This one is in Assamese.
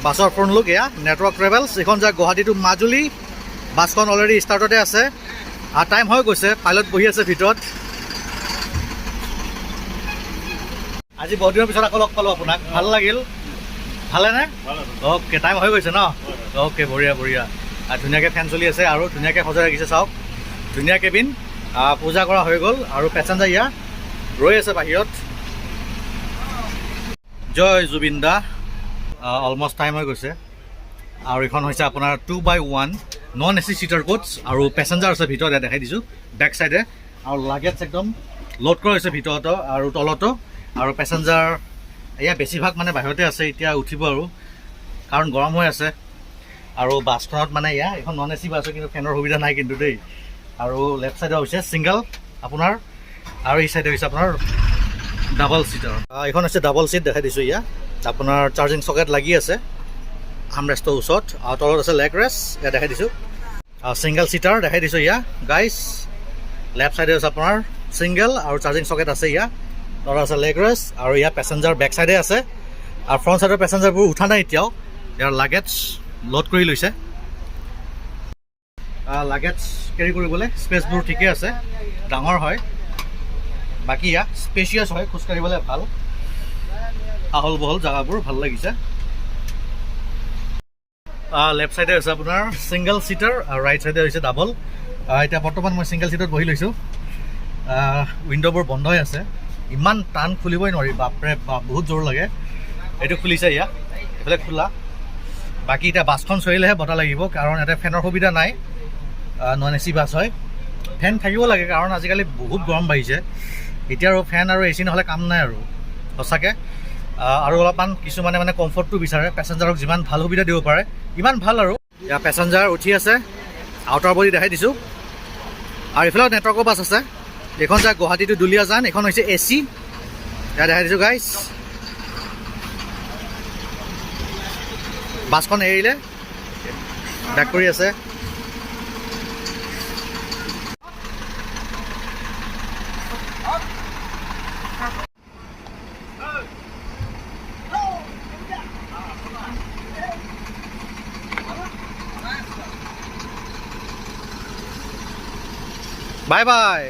বাছৰ ফ্ৰণ্ট লুক এয়া নেটৱৰ্ক ট্ৰেভেলছ এইখন যায় গুৱাহাটী টু মাজুলী বাছখন অলৰেডি ষ্টাৰ্টতে আছে আৰু টাইম হৈ গৈছে পাইলট বহি আছে ভিতৰত আজি বহুত দিনৰ পিছত আকৌ লগ পালোঁ আপোনাক ভাল লাগিল ভালেনে অ'কে টাইম হৈ গৈছে ন অ'কে বঢ়িয়া বঢ়িয়া আৰু ধুনীয়াকৈ ফেন চলি আছে আৰু ধুনীয়াকৈ সজাই ৰাখিছে চাওক ধুনীয়া কেবিন পূজা কৰা হৈ গ'ল আৰু পেচেঞ্জাৰ ইয়াত ৰৈ আছে বাহিৰত জয় জুবিন দা অলমষ্ট টাইম হৈ গৈছে আৰু এইখন হৈছে আপোনাৰ 2x1 নন এ চি চিটাৰ কোচ আৰু পেচেঞ্জাৰ আছে ভিতৰত দেখাই দিছোঁ বেক চাইডে আৰু লাগেজ একদম লোড কৰা হৈছে ভিতৰতো আৰু তলতো আৰু পেচেঞ্জাৰ এয়া বেছিভাগ মানে বাহিৰতে আছে এতিয়া উঠিব আৰু কাৰণ গৰম হৈ আছে আৰু বাছখনত মানে এইখন নন এ চি বাছ কিন্তু ফেনৰ সুবিধা নাই কিন্তু দেই আৰু লেফ্ট চাইডে হৈছে ছিংগল আপোনাৰ আৰু এই চাইডে হৈছে আপোনাৰ ডাবল চিটাৰ এইখন হৈছে ডাবল চিট দেখাই দিছোঁ আপোনাৰ চাৰ্জিং চকেট লাগি আছে আৰ্মৰেষ্টৰ ওচৰত আৰু তলত আছে লেগ ৰেষ্ট ইয়াত দেখাই দিছোঁ ছিংগল চিটাৰ দেখাই দিছোঁ গাইজ লেফ্ট চাইডে আছে আপোনাৰ ছিংগল আৰু চাৰ্জিং চকেট আছে তলত আছে লেগ ৰেষ্ট আৰু পেচেঞ্জাৰ বেক চাইডে আছে আৰু ফ্ৰণ্ট চাইডৰ পেচেঞ্জাৰবোৰ উঠা নাই এতিয়াও ইয়াৰ লাগেজ লোড কৰি লৈছে লাগেজ কেৰি কৰিবলৈ স্পেচবোৰ ঠিকে আছে ডাঙৰ হয় বাকী স্পেচিয়াছ হয় খোজকাঢ়িবলৈ ভাল আহল বহল জেগাবোৰ ভাল লাগিছে লেফ্ট চাইডে হৈছে আপোনাৰ ছিংগল চিটাৰ আৰু ৰাইট চাইডে হৈছে ডাবল এতিয়া বৰ্তমান মই ছিংগল চিটত বহি লৈছোঁ উইণ্ড'বোৰ বন্ধ হৈ আছে ইমান টান খুলিবই নোৱাৰি বাপৰে বাপ বহুত জোৰ লাগে এইটো খুলিছে এইফালে খোলা বাকী এতিয়া বাছখন চলিলেহে বতাহ লাগিব কাৰণ ইয়াতে ফেনৰ সুবিধা নাই নন এ চি বাছ হয় ফেন থাকিব লাগে কাৰণ আজিকালি বহুত গৰম বাঢ়িছে এতিয়া আৰু ফেন আৰু এ চি নহ'লে কাম নাই আৰু সঁচাকৈ আৰু অলপমান কিছুমানে মানে কমফৰ্টটো বিচাৰে পেচেঞ্জাৰক যিমান ভাল সুবিধা দিব পাৰে ইমান ভাল আৰু ইয়াৰ পেচেঞ্জাৰ উঠি আছে আউটাৰ বডি দেখাই দিছোঁ আৰু এইফালেও নেটৱৰ্কৰ বাছ আছে এইখন যায় গুৱাহাটী টু দুলীয়াজান এইখন হৈছে এ চি ইয়াত দেখাই দিছোঁ গাইজ বাছখন এৰিলে বেক কৰি আছে বাই বাই